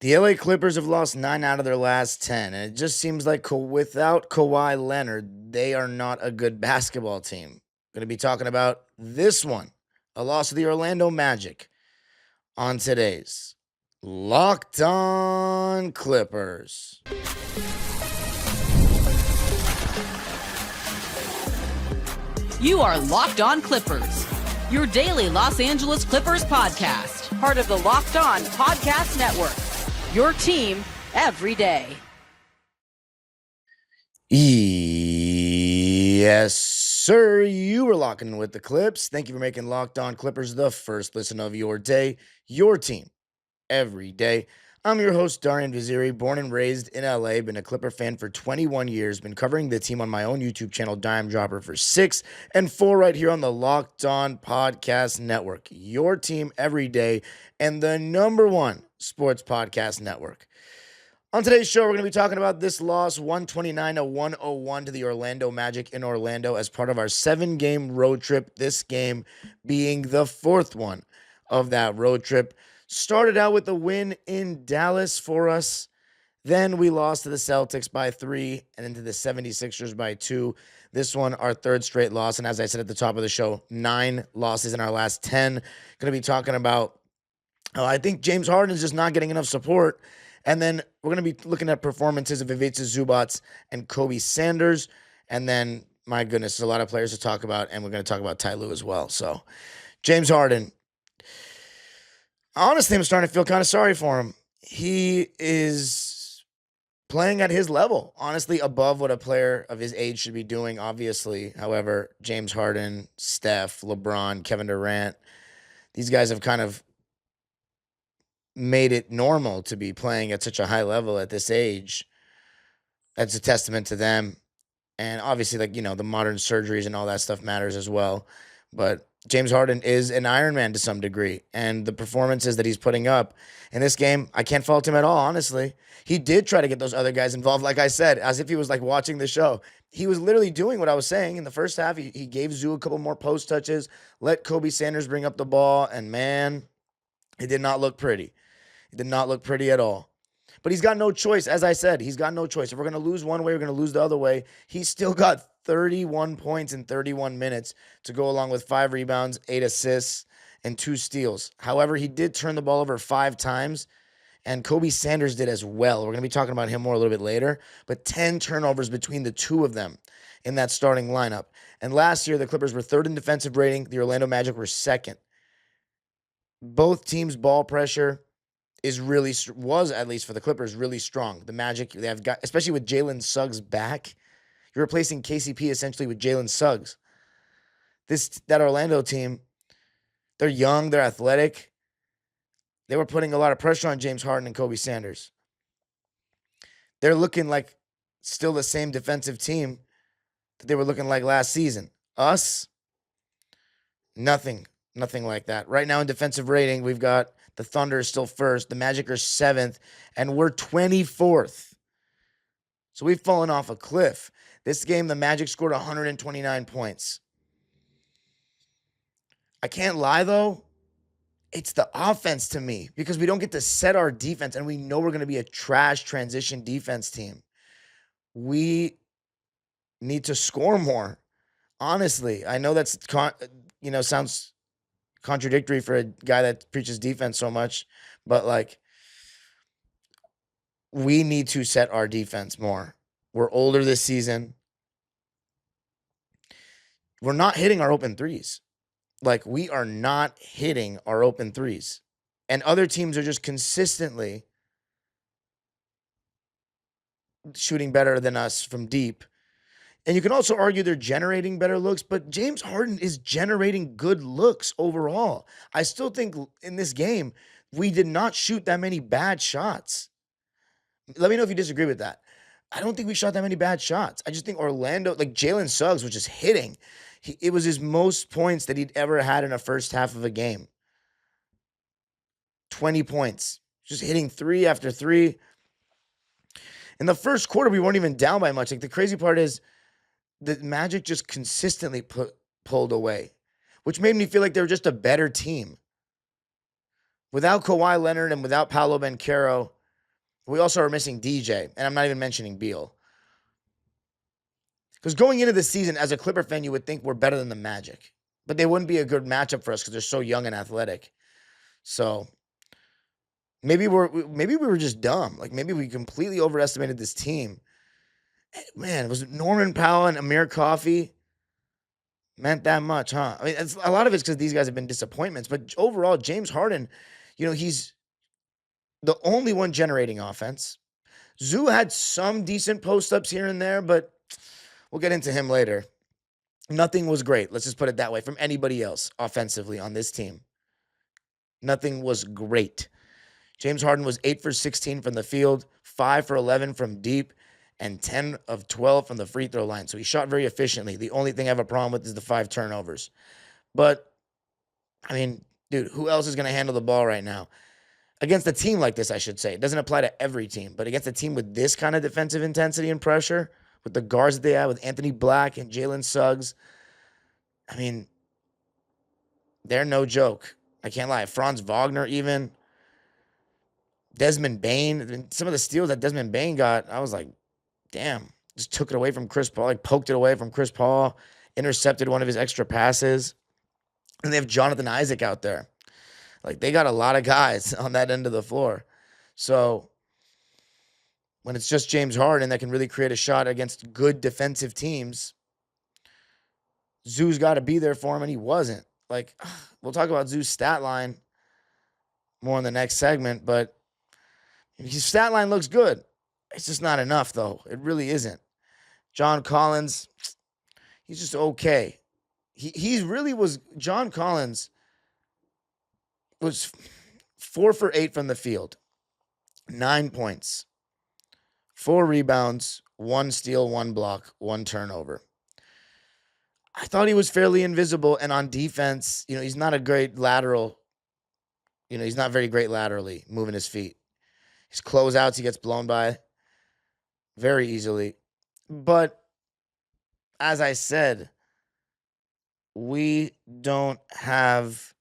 The LA Clippers have lost 9 out of their last 10, and it just seems like without Kawhi Leonard, they are not a good basketball team. Going to be talking about this one, a loss of the Orlando Magic, on today's Locked On Clippers. You are Locked On Clippers, your daily Los Angeles Clippers podcast, part of the Locked On Podcast Network. Your team every day. Yes, sir. You were locking with the Clips. Thank you for making Locked On Clippers the first listen of your day, your team every day. I'm your host, Darian Vaziri, born and raised in LA, been a Clipper fan for 21 years, been covering the team on my own YouTube channel, Dime Dropper, for 6, and 4 right here on the Locked On Podcast Network. Your team every day, and the #1 sports podcast network. On today's show, we're going to be talking about this loss, 129-101 to the Orlando Magic in Orlando as part of our 7-game road trip, this game being the 4th one of that road trip. Started out with a win in Dallas for us. Then we lost to the Celtics by 3 and into the 76ers by 2. This one, our 3rd straight loss. And as I said at the top of the show, 9 losses in our last 10. Going to be talking about, I think James Harden is just not getting enough support. And then we're going to be looking at performances of Ivica, Zubac, and Kobe Sanders. And then, my goodness, there's a lot of players to talk about. And we're going to talk about Ty Lue as well. So, James Harden. Honestly, I'm starting to feel kind of sorry for him. He is playing at his level, honestly, above what a player of his age should be doing, obviously. However, James Harden, Steph, LeBron, Kevin Durant, these guys have kind of made it normal to be playing at such a high level at this age. That's a testament to them. And obviously, the modern surgeries and all that stuff matters as well. But James Harden is an Iron Man to some degree, and the performances that he's putting up in this game, I can't fault him at all, honestly. He did try to get those other guys involved, like I said, as if he was watching the show. He was literally doing what I was saying in the first half. He gave Zoo a couple more post touches, let Kobe Sanders bring up the ball, and man, it did not look pretty. It did not look pretty at all. But he's got no choice. As I said, he's got no choice. If we're going to lose one way, we're going to lose the other way. He's still got 31 points in 31 minutes to go along with 5 rebounds, 8 assists, and 2 steals. However, he did turn the ball over 5 times, and Kobe Sanders did as well. We're going to be talking about him more a little bit later, but 10 turnovers between the two of them in that starting lineup. And last year, the Clippers were 3rd in defensive rating. The Orlando Magic were 2nd. Both teams' ball pressure was, at least for the Clippers, really strong. The Magic, they have got, especially with Jalen Suggs back, you're replacing KCP essentially with Jalen Suggs. That Orlando team, they're young, they're athletic. They were putting a lot of pressure on James Harden and Kobe Sanders. They're looking like still the same defensive team that they were looking like last season. Us, nothing like that. Right now in defensive rating, we've got the Thunder is still 1st. The Magic are 7th. And we're 24th. So we've fallen off a cliff. This game, the Magic scored 129 points. I can't lie, though. It's the offense to me because we don't get to set our defense, and we know we're going to be a trash transition defense team. We need to score more. Honestly, I know that's sounds contradictory for a guy that preaches defense so much, but we need to set our defense more. We're older this season. We're not hitting our open threes. We are not hitting our open threes. And other teams are just consistently shooting better than us from deep. And you can also argue they're generating better looks, but James Harden is generating good looks overall. I still think in this game, we did not shoot that many bad shots. Let me know if you disagree with that. I don't think we shot that many bad shots. I just think Orlando, Jalen Suggs was just hitting. It was his most points that he'd ever had in a first half of a game. 20 points. Just hitting 3 after 3. In the first quarter, we weren't even down by much. The crazy part is the Magic just consistently pulled away, which made me feel like they were just a better team. Without Kawhi Leonard and without Paolo Banchero, We also are missing DJ, and I'm not even mentioning Beal. Because going into the season, as a Clipper fan, you would think we're better than the Magic. But they wouldn't be a good matchup for us because they're so young and athletic. So maybe we were just dumb. Like maybe we completely overestimated this team. Man, was it Norman Powell and Amir Coffey meant that much, huh? I mean, a lot of it's because these guys have been disappointments. But overall, James Harden, he's the only one generating offense. Zoo had some decent post-ups here and there, but we'll get into him later. Nothing was great. Let's just put it that way from anybody else offensively on this team. Nothing was great. James Harden was 8 for 16 from the field, 5 for 11 from deep, and 10 of 12 from the free throw line. So he shot very efficiently. The only thing I have a problem with is the 5 turnovers. But, I mean, dude, who else is going to handle the ball right now? Against a team like this, I should say. It doesn't apply to every team, but against a team with this kind of defensive intensity and pressure, with the guards that they have, with Anthony Black and Jalen Suggs, I mean, they're no joke. I can't lie. Franz Wagner even. Desmond Bane. Some of the steals that Desmond Bane got, I was like, damn. Just took it away from Chris Paul, like poked it away from Chris Paul, intercepted one of his extra passes. And they have Jonathan Isaac out there. Like, they got a lot of guys on that end of the floor. So, when it's just James Harden that can really create a shot against good defensive teams, Zoo's got to be there for him, and he wasn't. Like, we'll talk about Zoo's stat line more in the next segment, but his stat line looks good. It's just not enough, though. It really isn't. John Collins, he's just okay. He really was. John Collins was 4 for 8 from the field, 9 points, 4 rebounds, 1 steal, 1 block, 1 turnover. I thought he was fairly invisible, and on defense, he's not a great lateral. He's not very great laterally, moving his feet. His closeouts, he gets blown by very easily. But as I said, we don't have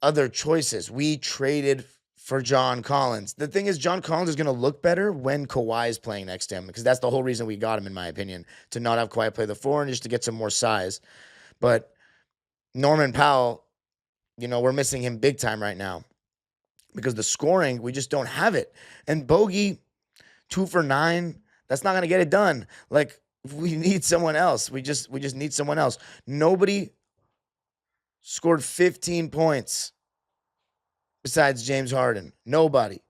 other choices. We traded for John Collins. The thing is, John Collins is going to look better when Kawhi is playing next to him, because that's the whole reason we got him, in my opinion, to not have Kawhi play the 4 and just to get some more size. But Norman Powell, we're missing him big time right now because the scoring, we just don't have it. And Bogey, 2 for 9, that's not going to get it done. Like, we need someone else. We just need someone else. Nobody scored 15 points besides James Harden. Nobody.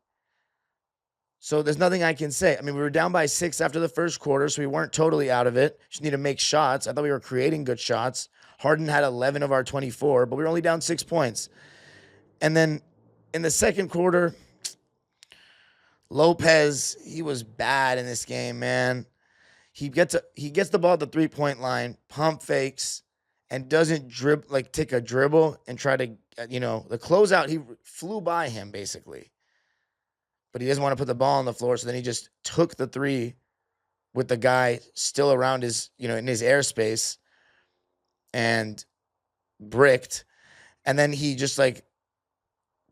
So there's nothing I can say. I mean, we were down by 6 after the first quarter, so we weren't totally out of it. Just need to make shots. I thought we were creating good shots. Harden had 11 of our 24, but we were only down 6 points. And then in the second quarter, Lopez, he was bad in this game, man. He gets the ball at the 3-point line, pump fakes, and doesn't take a dribble and try to, the closeout, he flew by him basically. But he doesn't want to put the ball on the floor, so then he just took the 3 with the guy still around his, in his airspace and bricked. And then he just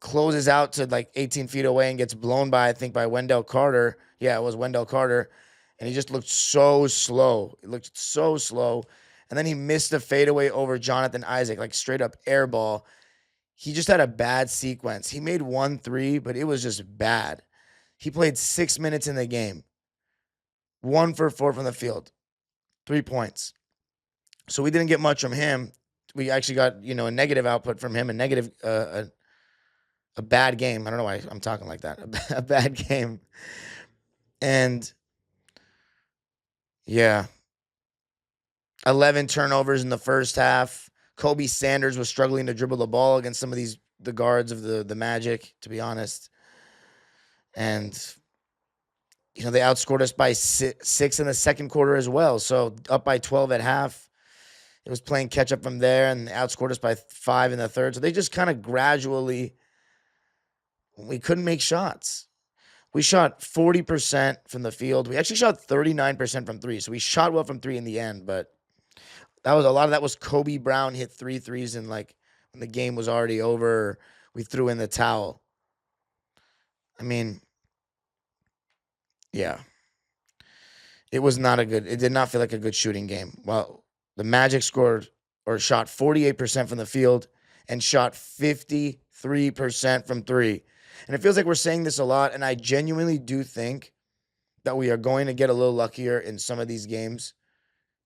closes out to 18 feet away and gets blown by, I think, by Wendell Carter. Yeah, it was Wendell Carter. And he just looked so slow. It looked so slow. And then he missed a fadeaway over Jonathan Isaac, straight up air ball. He just had a bad sequence. He made 1 3, but it was just bad. He played 6 minutes in the game. 1 for 4 from the field. 3 points. So we didn't get much from him. We actually got, a negative output from him, a bad game. I don't know why I'm talking like that. A bad game. And yeah. 11 turnovers in the first half. Kobe Sanders was struggling to dribble the ball against some of the guards of the Magic, to be honest. And, they outscored us by 6 in the second quarter as well. So up by 12 at half. It was playing catch up from there, and they outscored us by 5 in the third. So they just kind of gradually, we couldn't make shots. We shot 40% from the field. We actually shot 39% from 3. So we shot well from 3 in the end, but a lot of that was Kobe Brown hit 3 threes and when the game was already over, we threw in the towel. I mean, yeah. It did not feel like a good shooting game. Well, the Magic scored or shot 48% from the field and shot 53% from three. And it feels like we're saying this a lot. And I genuinely do think that we are going to get a little luckier in some of these games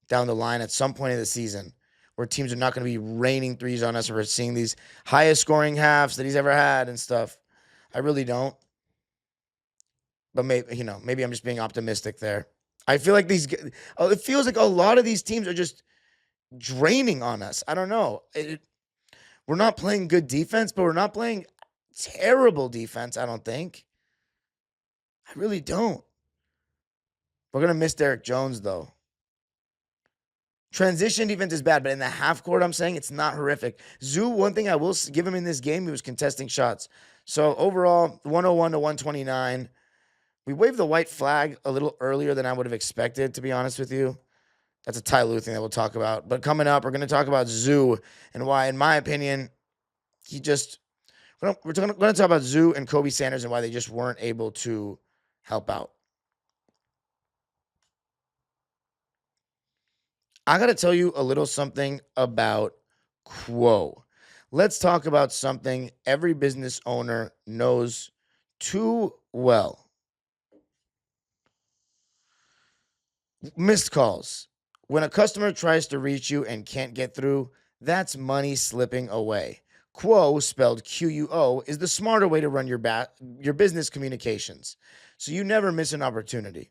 down the line at some point of the season where teams are not going to be raining threes on us or we're seeing these highest scoring halves that he's ever had and stuff. I really don't. But maybe I'm just being optimistic there. I feel like it feels like a lot of these teams are just draining on us. I don't know. We're not playing good defense, but we're not playing terrible defense, I don't think. I really don't. We're going to miss Derek Jones, though. Transition defense is bad, but in the half court, I'm saying it's not horrific. Zoo, one thing I will give him in this game, he was contesting shots. So overall, 101 to 129. We waved the white flag a little earlier than I would have expected, to be honest with you. That's a Ty Lue thing that we'll talk about. But coming up, we're going to talk about Zoo and why, in my opinion, we're going to talk about Zoo and Kobe Sanders and why they just weren't able to help out. I got to tell you a little something about Quo. Let's talk about something every business owner knows too well. Missed calls. When a customer tries to reach you and can't get through, that's money slipping away. Quo, spelled Quo, is the smarter way to run your business communications, so you never miss an opportunity.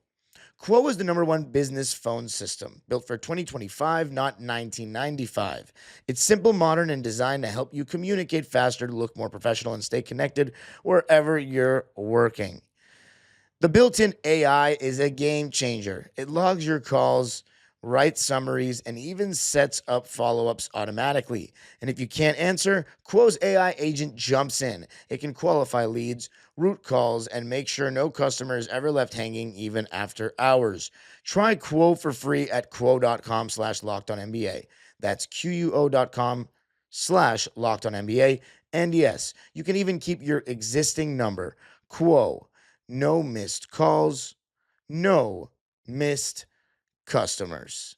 Quo is the #1 business phone system, built for 2025, not 1995. It's simple, modern, and designed to help you communicate faster, look more professional, and stay connected wherever you're working. The built-in AI is a game changer. It logs your calls, writes summaries, and even sets up follow-ups automatically. And if you can't answer, Quo's AI agent jumps in. It can qualify leads, route calls, and make sure no customer is ever left hanging even after hours. Try Quo for free at quo.com/lockedonnba. That's quo.com/lockedonnba. And yes, you can even keep your existing number. Quo. No missed calls, no missed customers.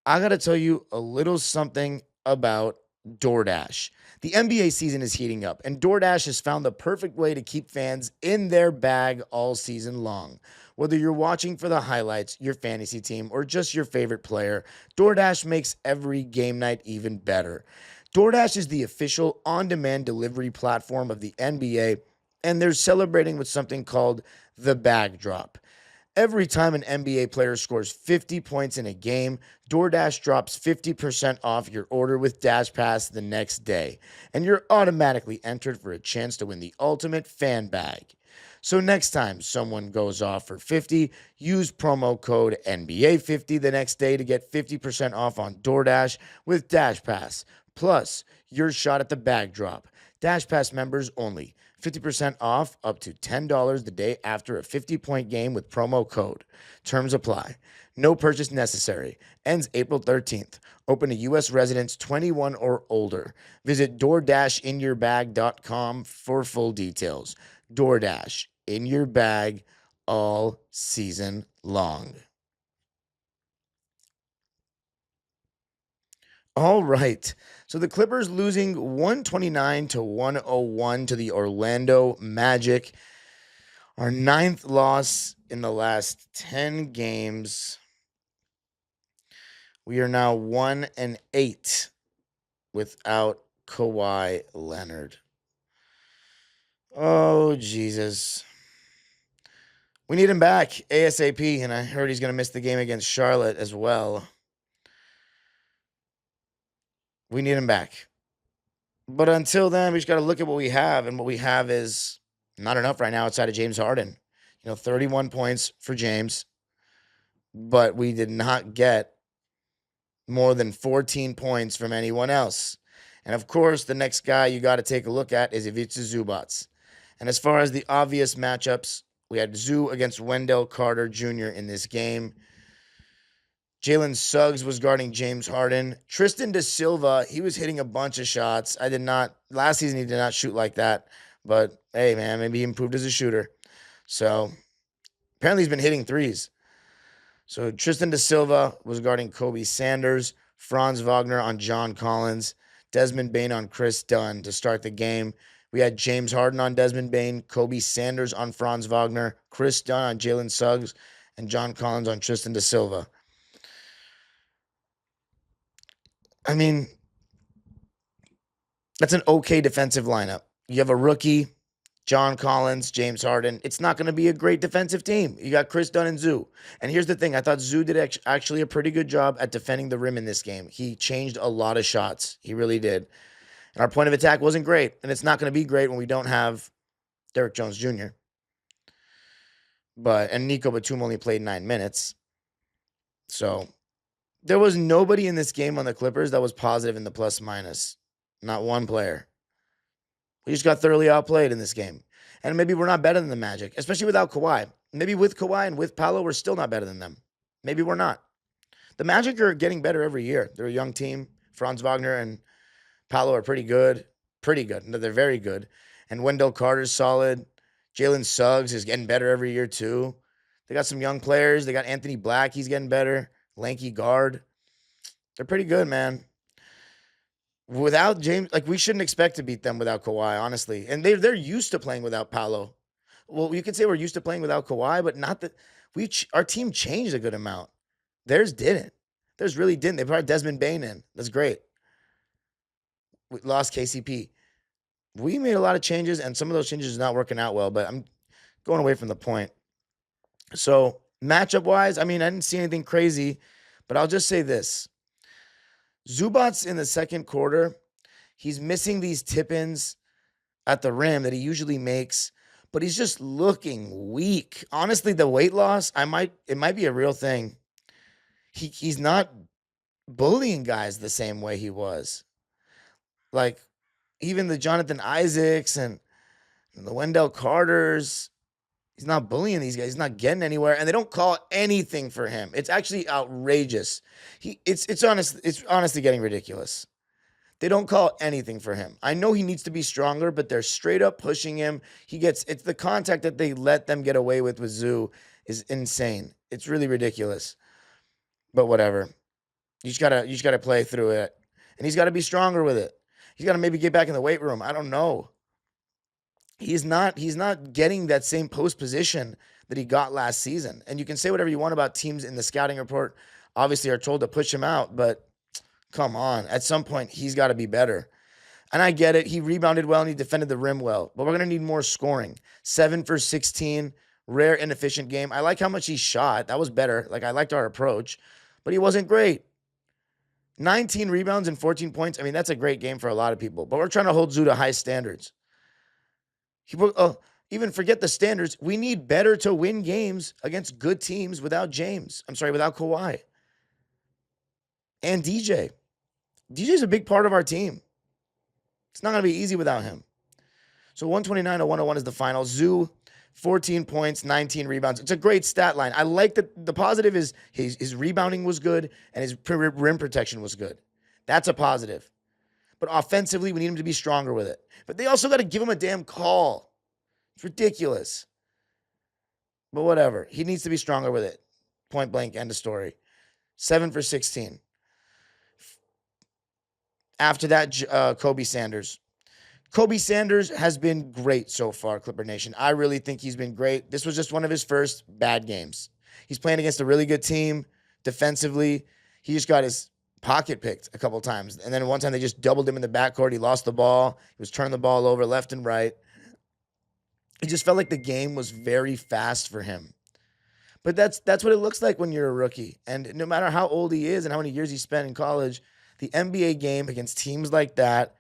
I got to tell you a little something about DoorDash. The NBA season is heating up, and DoorDash has found the perfect way to keep fans in their bag all season long. Whether you're watching for the highlights, your fantasy team, or just your favorite player, DoorDash makes every game night even better. DoorDash is the official on-demand delivery platform of the NBA, and they're celebrating with something called the Bag Drop. Every time an NBA player scores 50 points in a game, DoorDash drops 50% off your order with Dash Pass the next day, and you're automatically entered for a chance to win the ultimate fan bag. So next time someone goes off for 50, use promo code NBA50 the next day to get 50% off on DoorDash with Dash Pass. Plus, your shot at the bag drop. Dash Pass members only. 50% off up to $10 the day after a 50-point game with promo code. Terms apply. No purchase necessary. Ends April 13th. Open to U.S. residents 21 or older. Visit DoorDashInYourBag.com for full details. DoorDash, in your bag all season long. All right. So the Clippers losing 129 to 101 to the Orlando Magic. Our 9th loss in the last 10 games. We are now 1-8 without Kawhi Leonard. Oh, Jesus. We need him back ASAP, and I heard he's going to miss the game against Charlotte as well. We need him back. But until then, we just got to look at what we have. And what we have is not enough right now outside of James Harden. 31 points for James. But we did not get more than 14 points from anyone else. And of course, the next guy you got to take a look at is Ivica Zubac. And as far as the obvious matchups, we had Zoo against Wendell Carter Jr. in this game. Jalen Suggs was guarding James Harden. Tristan Da Silva, he was hitting a bunch of shots. Last season he did not shoot like that. But hey, man, maybe he improved as a shooter. So apparently he's been hitting threes. So Tristan Da Silva was guarding Kobe Sanders, Franz Wagner on John Collins, Desmond Bane on Chris Dunn to start the game. We had James Harden on Desmond Bane, Kobe Sanders on Franz Wagner, Chris Dunn on Jalen Suggs, and John Collins on Tristan Da Silva. I mean, that's an okay defensive lineup. You have a rookie, John Collins, James Harden. It's not going to be a great defensive team. You got Chris Dunn and Zoo. And here's the thing. I thought Zoo did actually a pretty good job at defending the rim in this game. He changed a lot of shots. He really did. And our point of attack wasn't great. And it's not going to be great when we don't have Derrick Jones Jr. And Nico Batum only played 9 minutes. So there was nobody in this game on the Clippers that was positive in the plus minus. Not one player. We just got thoroughly outplayed in this game. And maybe we're not better than the Magic, especially without Kawhi. Maybe with Kawhi and with Paolo, we're still not better than them. Maybe we're not. The Magic are getting better every year. They're a young team. Franz Wagner and Paolo are pretty good. Pretty good. No, they're very good. And Wendell Carter's solid. Jalen Suggs is getting better every year too. They got some young players. They got Anthony Black. He's getting better. Lanky guard. They're pretty good, man. Without James, we shouldn't expect to beat them without Kawhi, honestly. And they're used to playing without Paolo. Well, you could say we're used to playing without Kawhi, but not that our team changed a good amount. Theirs didn't. Theirs really didn't. They brought Desmond Bane in. That's great. We lost KCP. We made a lot of changes, and some of those changes are not working out well, but I'm going away from the point. So matchup-wise, I didn't see anything crazy, but I'll just say this. Zubac in the second quarter, he's missing these tip-ins at the rim that he usually makes, but he's just looking weak. Honestly, the weight loss, it might be a real thing. He's not bullying guys the same way he was. Even the Jonathan Isaacs and the Wendell Carters, he's not bullying these guys. He's not getting anywhere, and they don't call anything for him. It's actually outrageous. It's honestly getting ridiculous. They don't call anything for him. I know he needs to be stronger, but they're straight up pushing him. It's the contact that they let them get away with Zoo is insane. It's really ridiculous. But whatever. You just gotta play through it, and he's got to be stronger with it. He's got to maybe get back in the weight room. I don't know. He's not getting that same post position that he got last season. And you can say whatever you want about teams in the scouting report, obviously are told to push him out, but come on. At some point, he's got to be better. And I get it. He rebounded well and he defended the rim well, but we're going to need more scoring. 7 for 16, rare, inefficient game. I like how much he shot. That was better. I liked our approach, but he wasn't great. 19 rebounds and 14 points. That's a great game for a lot of people, but we're trying to hold Zoo to high standards. Even forget the standards. We need better to win games against good teams without Kawhi. And DJ. DJ's a big part of our team. It's not going to be easy without him. So 129-101 is the final. Zoo, 14 points, 19 rebounds. It's a great stat line. I like that. The positive is his rebounding was good and his rim protection was good. That's a positive. But offensively, we need him to be stronger with it. But they also got to give him a damn call. It's ridiculous. But whatever. He needs to be stronger with it. Point blank, end of story. 7 for 16. After that, Kobe Sanders. Kobe Sanders has been great so far, Clipper Nation. I really think he's been great. This was just one of his first bad games. He's playing against a really good team defensively. He just got his pocket picked a couple times. And then one time they just doubled him in the backcourt. He lost the ball. He was turning the ball over left and right. It just felt like the game was very fast for him. But that's what it looks like when you're a rookie. And no matter how old he is and how many years he spent in college, the NBA game against teams like that,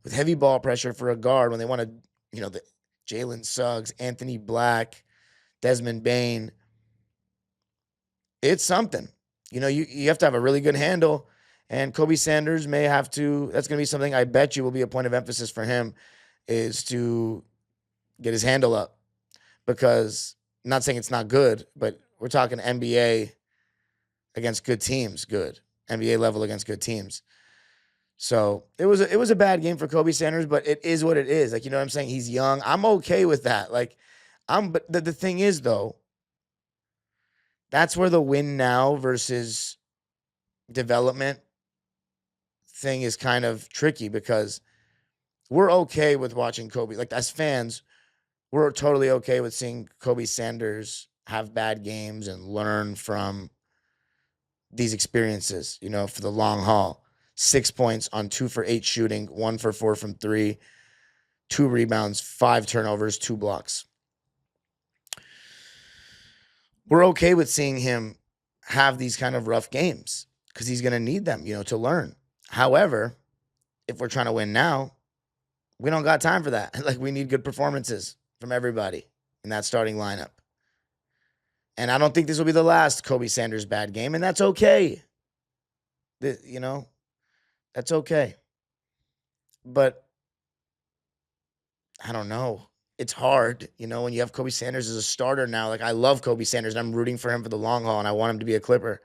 with heavy ball pressure for a guard when they want to, the Jalen Suggs, Anthony Black, Desmond Bane, it's something. You have to have a really good handle, and Kobe Sanders may have to. That's going to be something I bet you will be a point of emphasis for him, is to get his handle up. Because I'm not saying it's not good, but we're talking NBA against good teams, good NBA level against good teams. So it was a bad game for Kobe Sanders, but it is what it is. Like, you know what I'm saying? He's young. I'm okay with that. Like, but the thing is though, that's where the win now versus development thing is kind of tricky, because we're okay with watching Kobe. Like, as fans, we're totally okay with seeing Kobe Sanders have bad games and learn from these experiences, you know, for the long haul. 6 points on 2 for 8 shooting, 1 for 4 from 3, 2 rebounds, 5 turnovers, 2 blocks. We're okay with seeing him have these kind of rough games because he's going to need them, you know, to learn. However, if we're trying to win now, we don't got time for that. Like, we need good performances from everybody in that starting lineup. And I don't think this will be the last Kobe Sanders bad game, and that's okay. You know, that's okay. But I don't know. It's hard, you know, when you have Kobe Sanders as a starter now. Like, I love Kobe Sanders, and I'm rooting for him for the long haul, and I want him to be a Clipper.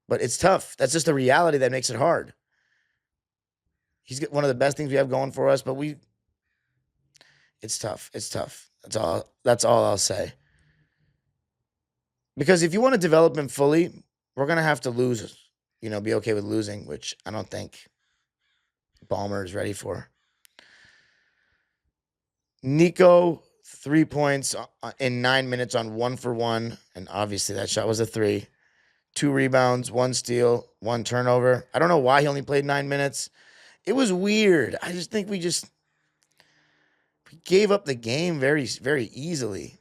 But it's tough. That's just the reality that makes it hard. He's got one of the best things we have going for us, but it's tough. It's tough. That's all I'll say. Because if you want to develop him fully, we're going to have to lose, you know, be okay with losing, which I don't think Ballmer is ready for. Nico, 3 points in 9 minutes on 1 for 1. And obviously that shot was a 3. 2 rebounds, 1 steal, 1 turnover. I don't know why he only played 9 minutes. It was weird. I just think we gave up the game very, very easily.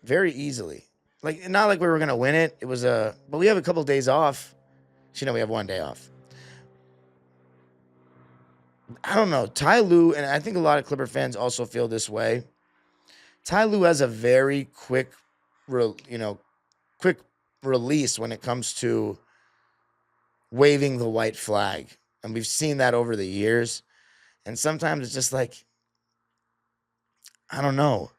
Very easily. Like, not like we were going to win it. It was but we have a couple of days off. So, you know, we have 1 day off. I don't know. Ty Lue, and I think a lot of Clipper fans also feel this way. Ty Lue has a very quick release when it comes to waving the white flag. And we've seen that over the years. And sometimes it's just like, I don't know.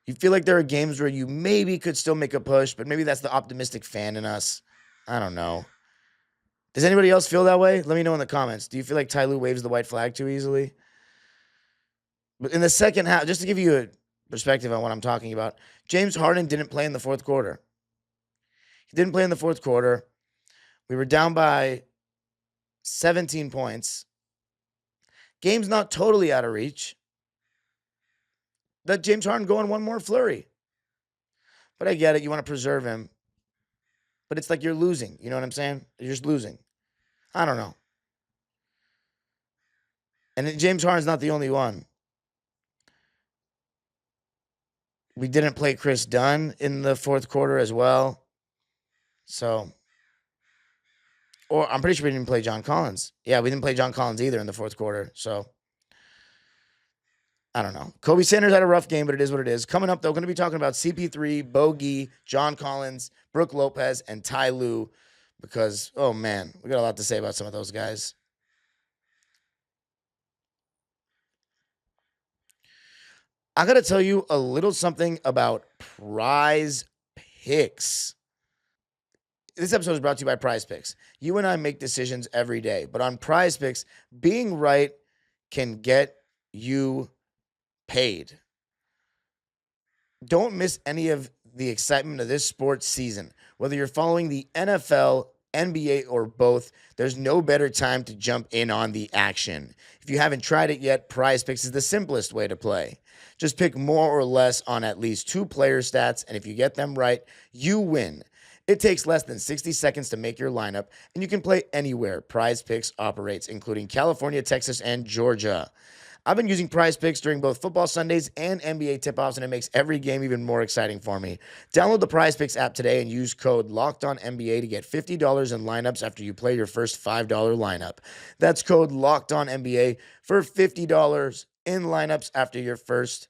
You feel like there are games where you maybe could still make a push, but maybe that's the optimistic fan in us. I don't know. Does anybody else feel that way? Let me know in the comments. Do you feel like Ty Lue waves the white flag too easily? But in the second half, just to give you a perspective on what I'm talking about, James Harden didn't play in the fourth quarter. He didn't play in the fourth quarter. We were down by 17 points. Game's not totally out of reach. Let James Harden go on one more flurry. But I get it. You want to preserve him. But it's like you're losing. You know what I'm saying? You're just losing. I don't know. And James Harden's not the only one. We didn't play Chris Dunn in the fourth quarter as well. So, or I'm pretty sure we didn't play John Collins. Yeah, we didn't play John Collins either in the fourth quarter. So, I don't know. Kobe Sanders had a rough game, but it is what it is. Coming up, though, going to be talking about CP3, Bogey, John Collins, Brook Lopez, and Ty Lue, because, oh, man, we got a lot to say about some of those guys. I got to tell you a little something about PrizePicks. This episode is brought to you by PrizePicks. You and I make decisions every day, but on PrizePicks, being right can get you paid. Don't miss any of the excitement of this sports season. Whether you're following the NFL, NBA, or both, there's no better time to jump in on the action. If you haven't tried it yet, PrizePicks is the simplest way to play. Just pick more or less on at least 2 player stats, and if you get them right, you win. It takes less than 60 seconds to make your lineup, and you can play anywhere PrizePicks operates, including California, Texas, and Georgia. I've been using PrizePicks during both football Sundays and NBA tip-offs, and it makes every game even more exciting for me. Download the PrizePicks app today and use code LOCKEDONNBA to get $50 in lineups after you play your first $5 lineup. That's code LOCKEDONNBA for $50 in lineups after your first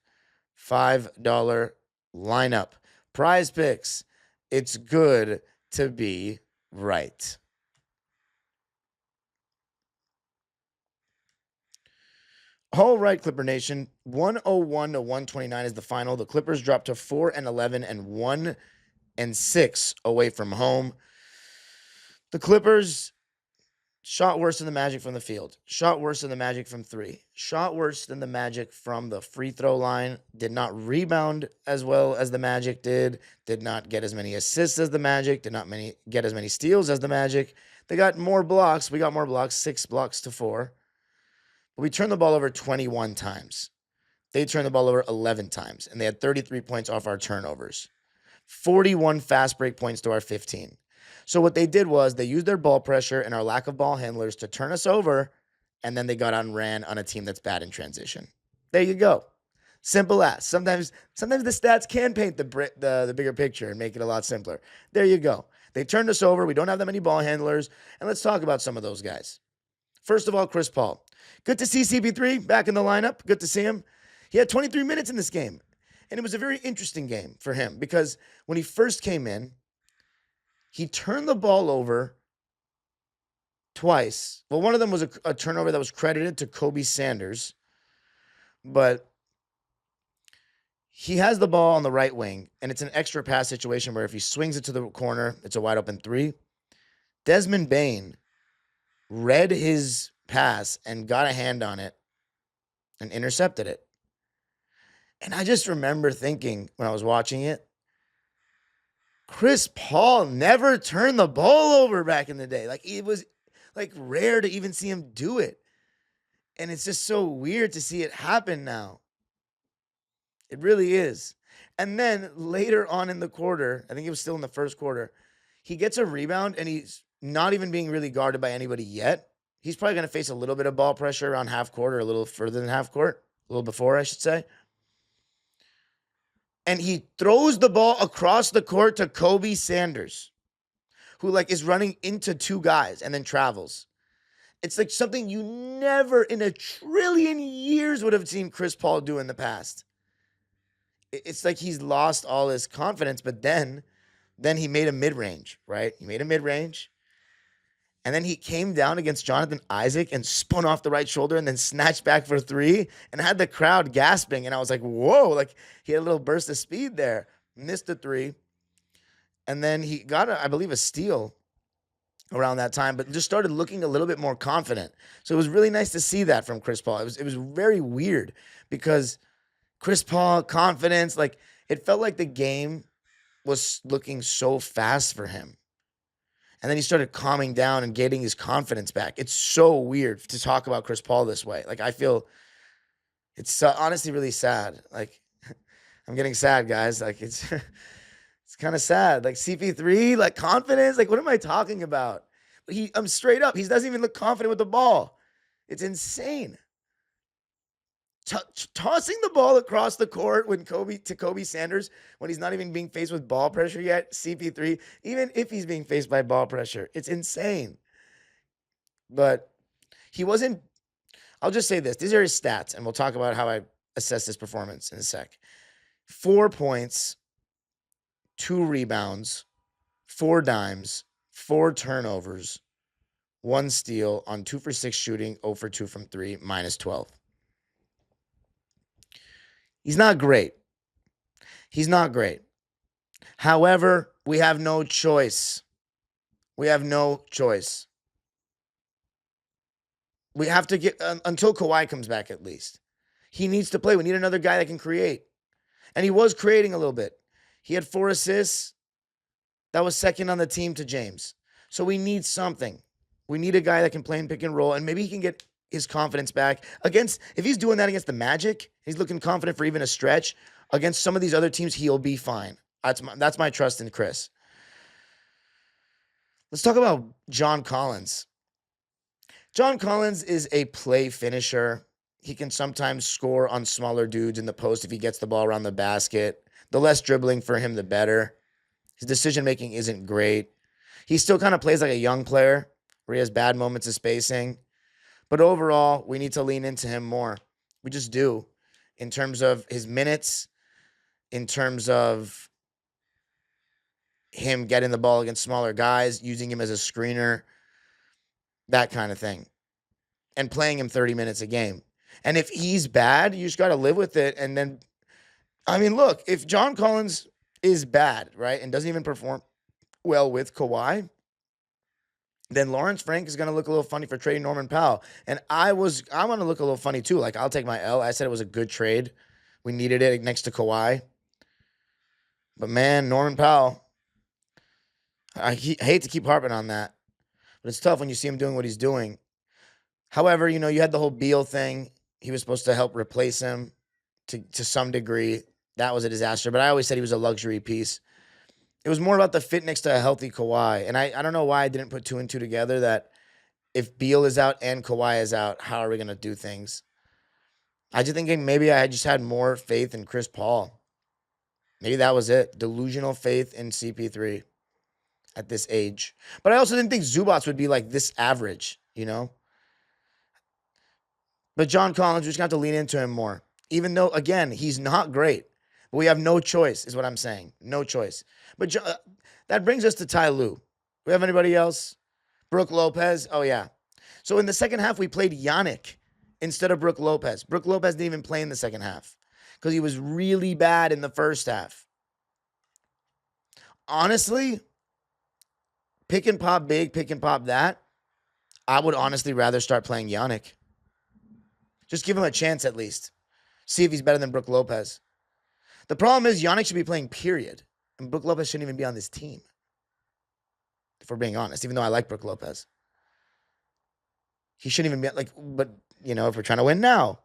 $5 lineup. PrizePicks, it's good to be right. All right, Clipper Nation. 101 to 129 is the final. The Clippers dropped to 4-11 and 1-6 away from home. The Clippers shot worse than the Magic from the field, shot worse than the Magic from three, shot worse than the Magic from the free throw line, did not rebound as well as the Magic did not get as many assists as the Magic, did not get as many steals as the Magic. They got more blocks. We got more blocks, 6 blocks to 4. But we turned the ball over 21 times. They turned the ball over 11 times, and they had 33 points off our turnovers. 41 fast break points to our 15. So what they did was they used their ball pressure and our lack of ball handlers to turn us over, and then they got out and ran on a team that's bad in transition. There you go. Simple as. Sometimes the stats can paint the bigger picture and make it a lot simpler. There you go. They turned us over. We don't have that many ball handlers, and let's talk about some of those guys. First of all, Chris Paul. Good to see CP3 back in the lineup. Good to see him. He had 23 minutes in this game, and it was a very interesting game for him because when he first came in, he turned the ball over twice. Well, one of them was a turnover that was credited to Kobe Sanders, but he has the ball on the right wing, and it's an extra pass situation where if he swings it to the corner, it's a wide open three. Desmond Bane read his pass and got a hand on it and intercepted it. And I just remember thinking when I was watching it, Chris Paul never turned the ball over back in the day. Like, it was like rare to even see him do it. And it's just so weird to see it happen now. It really is. And then later on in the quarter, I think it was still in the first quarter, he gets a rebound and he's not even being really guarded by anybody yet. He's probably going to face a little bit of ball pressure around half court or a little further than half court, a little before, I should say. And he throws the ball across the court to Kobe Sanders, who like is running into two guys and then travels. It's like something you never in a trillion years would have seen Chris Paul do in the past. It's like he's lost all his confidence, but then he made a mid-range, right? He made a mid-range. And then he came down against Jonathan Isaac and spun off the right shoulder and then snatched back for three and had the crowd gasping. And I was like, whoa, like he had a little burst of speed there. Missed the three. And then he got, I believe, a steal around that time, but just started looking a little bit more confident. So it was really nice to see that from Chris Paul. It was very weird because Chris Paul, confidence, like it felt like the game was looking so fast for him. And then he started calming down and getting his confidence back. It's so weird to talk about Chris Paul this way. Like, I feel it's honestly really sad. Like, I'm getting sad, guys. Like, it's kind of sad. Like, CP3, like, confidence. Like, what am I talking about? I'm straight up. He doesn't even look confident with the ball. It's insane. Tossing the ball across the court to Kobe Sanders when he's not even being faced with ball pressure yet, CP3, even if he's being faced by ball pressure, it's insane. But he wasn't, I'll just say this. These are his stats, and we'll talk about how I assess his performance in a sec. 4 points, 2 rebounds, 4 dimes, 4 turnovers, 1 steal on 2 for 6 shooting, 0 for 2 from 3, minus 12. He's not great. He's not great. However, we have no choice. We have no choice. We have to get, until Kawhi comes back at least. He needs to play. We need another guy that can create. And he was creating a little bit. He had 4 assists. That was second on the team to James. So we need something. We need a guy that can play in pick and roll, and maybe he can get his confidence back if he's doing that against the Magic, he's looking confident for even a stretch. Against some of these other teams, he'll be fine. That's my trust in Chris. Let's talk about John Collins. John Collins is a play finisher. He can sometimes score on smaller dudes in the post if he gets the ball around the basket. The less dribbling for him, the better. His decision-making isn't great. He still kind of plays like a young player where he has bad moments of spacing. But overall, we need to lean into him more. We just do. In terms of his minutes, in terms of him getting the ball against smaller guys, using him as a screener, that kind of thing. And playing him 30 minutes a game. And if he's bad, you just got to live with it. And then, I mean, look, if John Collins is bad, right, and doesn't even perform well with Kawhi, then Lawrence Frank is going to look a little funny for trading Norman Powell. And I'm going to look a little funny too. Like, I'll take my L. I said it was a good trade. We needed it next to Kawhi. But man, Norman Powell, I hate to keep harping on that, but it's tough when you see him doing what he's doing. However, you had the whole Beal thing. He was supposed to help replace him to some degree. That was a disaster, but I always said he was a luxury piece. It was more about the fit next to a healthy Kawhi. And I don't know why I didn't put 2 and 2 together that if Beal is out and Kawhi is out, how are we going to do things? I just thinking maybe I just had more faith in Chris Paul. Maybe that was it. Delusional faith in CP3 at this age. But I also didn't think Zubac would be like this average, But John Collins, we just got to lean into him more. Even though, again, he's not great. But we have no choice, is what I'm saying. No choice. But that brings us to Ty Lue. Do we have anybody else? Brook Lopez? Oh, yeah. So in the second half, we played Yanic instead of Brook Lopez. Brook Lopez didn't even play in the second half because he was really bad in the first half. Honestly, pick and pop big, pick and pop that. I would honestly rather start playing Yanic. Just give him a chance at least. See if he's better than Brook Lopez. The problem is Yanic should be playing, period. And Brook Lopez shouldn't even be on this team. If we're being honest, even though I like Brook Lopez. He shouldn't even be but if we're trying to win now.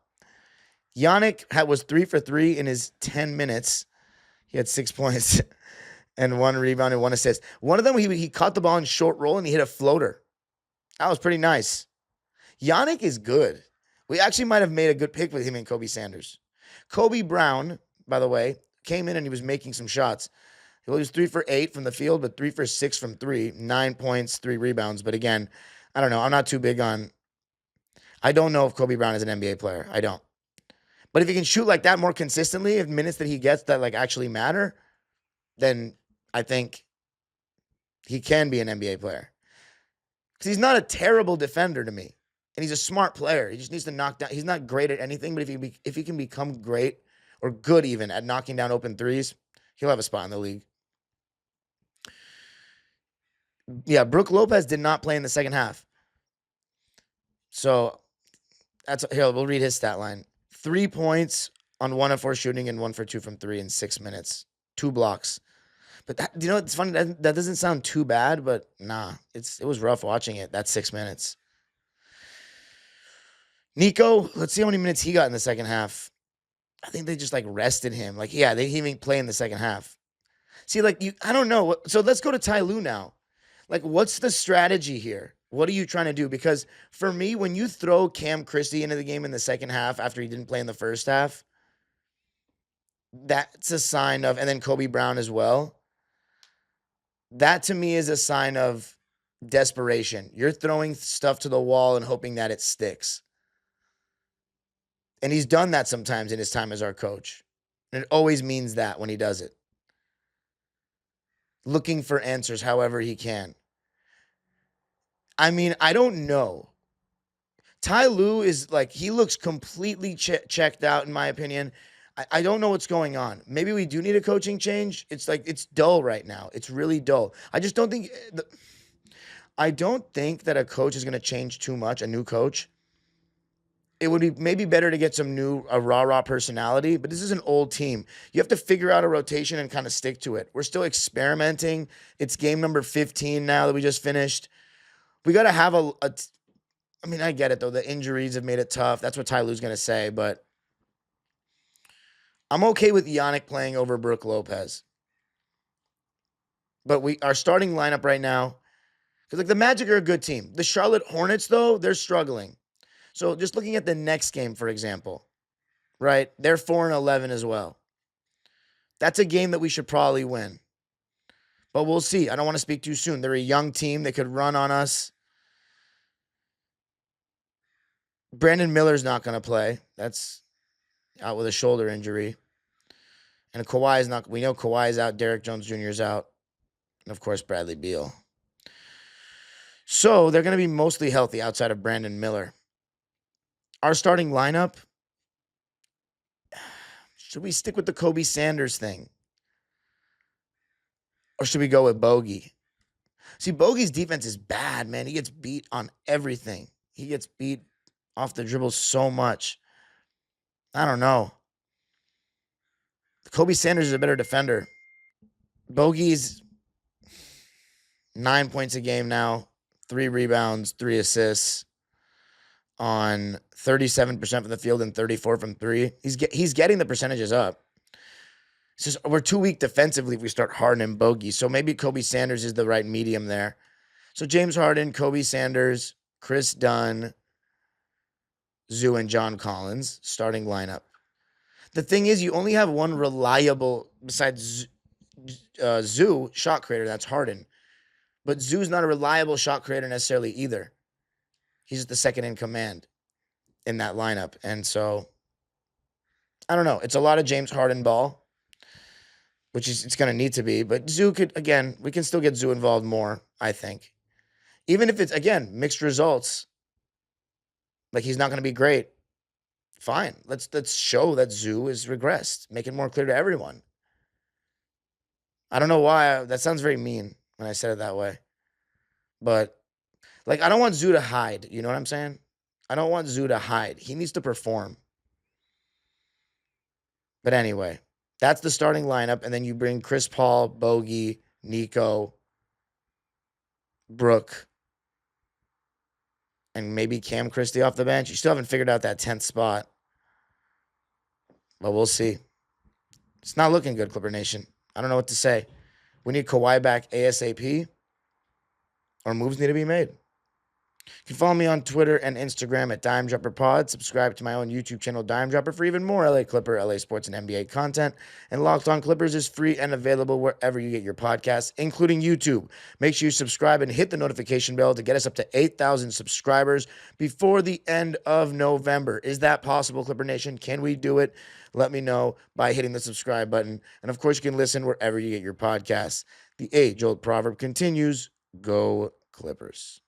Yanic was 3 for 3 in his 10 minutes. He had 6 points and 1 rebound and 1 assist. One of them, he caught the ball in short roll and he hit a floater. That was pretty nice. Yanic is good. We actually might have made a good pick with him and Kobe Sanders. Kobe Brown, by the way, came in and he was making some shots. He was 3 for 8 from the field, but 3 for 6 from 3. 9 points, 3 rebounds. But again, I don't know. I'm not too big on... I don't know if Kobe Brown is an NBA player. I don't. But if he can shoot like that more consistently, if minutes that he gets that actually matter, then I think he can be an NBA player. Because he's not a terrible defender to me. And he's a smart player. He just needs to knock down. He's not great at anything, but if he can become great or good even at knocking down open threes, he'll have a spot in the league. Yeah, Brook Lopez did not play in the second half. So we'll read his stat line. 3 points on 1 of 4 shooting and 1 for 2 from 3 in 6 minutes. 2 blocks. But it's funny. That doesn't sound too bad, but nah, it was rough watching it. That's 6 minutes. Nico, let's see how many minutes he got in the second half. I think they just rested him. They didn't even play in the second half. See, I don't know. So let's go to Ty Lue now. What's the strategy here? What are you trying to do? Because for me, when you throw Cam Christie into the game in the second half after he didn't play in the first half, that's a sign of, and then Kobe Brown as well. That to me is a sign of desperation. You're throwing stuff to the wall and hoping that it sticks. And he's done that sometimes in his time as our coach. And it always means that when he does it. Looking for answers however he can. I mean, I don't know. Ty Lue is he looks completely checked out in my opinion. I don't know what's going on. Maybe we do need a coaching change. It's it's dull right now. It's really dull. I just don't think that a coach is going to change too much, a new coach. It would be maybe better to get some a rah-rah personality, but this is an old team. You have to figure out a rotation and kind of stick to it. We're still experimenting. It's game number 15 now that we just finished. We got to have I mean, I get it, though. The injuries have made it tough. That's what Ty Lue's going to say, but I'm okay with Yanic playing over Brook Lopez. But our starting lineup right now, because the Magic are a good team. The Charlotte Hornets, though, they're struggling. So just looking at the next game, for example, right? They're 4-11 as well. That's a game that we should probably win. But we'll see. I don't want to speak too soon. They're a young team. They could run on us. Brandon Miller's not going to play. That's out with a shoulder injury. And Kawhi is not. We know Kawhi is out. Derrick Jones Jr. is out. And, of course, Bradley Beal. So they're going to be mostly healthy outside of Brandon Miller. Our starting lineup, should we stick with the Kobe Sanders thing? Or should we go with Bogey? See, Bogey's defense is bad, man. He gets beat on everything. He gets beat off the dribble so much. I don't know. Kobe Sanders is a better defender. Bogey's 9 points a game now, 3 rebounds, 3 assists on 37% from the field and 34 from 3. He's getting the percentages up. It's just we're too weak defensively if we start Harden and Bogey. So maybe Kobe Sanders is the right medium there. So James Harden, Kobe Sanders, Chris Dunn, Zoo, and John Collins starting lineup. The thing is, you only have one reliable, besides Zoo, shot creator. That's Harden. But Zoo's not a reliable shot creator necessarily either. He's the second in command in that lineup. And so, I don't know. It's a lot of James Harden ball, which is it's going to need to be. But Zoo could, again, we can still get Zoo involved more, I think. Even if it's, again, mixed results, like he's not going to be great, fine. Let's show that Zoo is regressed. Make it more clear to everyone. I don't know why. That sounds very mean when I said it that way. But, like, I don't want Zoo to hide. You know what I'm saying? I don't want Zoo to hide. He needs to perform. But anyway, that's the starting lineup. And then you bring Chris Paul, Bogey, Nico, Brooke, and maybe Cam Christie off the bench. You still haven't figured out that 10th spot. But we'll see. It's not looking good, Clipper Nation. I don't know what to say. We need Kawhi back ASAP, or moves need to be made. You can follow me on Twitter and Instagram at Dime Dropper Pod. Subscribe to my own YouTube channel, Dime Dropper, for even more LA Clipper, LA Sports, and NBA content. And Locked On Clippers is free and available wherever you get your podcasts, including YouTube. Make sure you subscribe and hit the notification bell to get us up to 8,000 subscribers before the end of November. Is that possible, Clipper Nation? Can we do it? Let me know by hitting the subscribe button. And, of course, you can listen wherever you get your podcasts. The age-old proverb continues, go Clippers.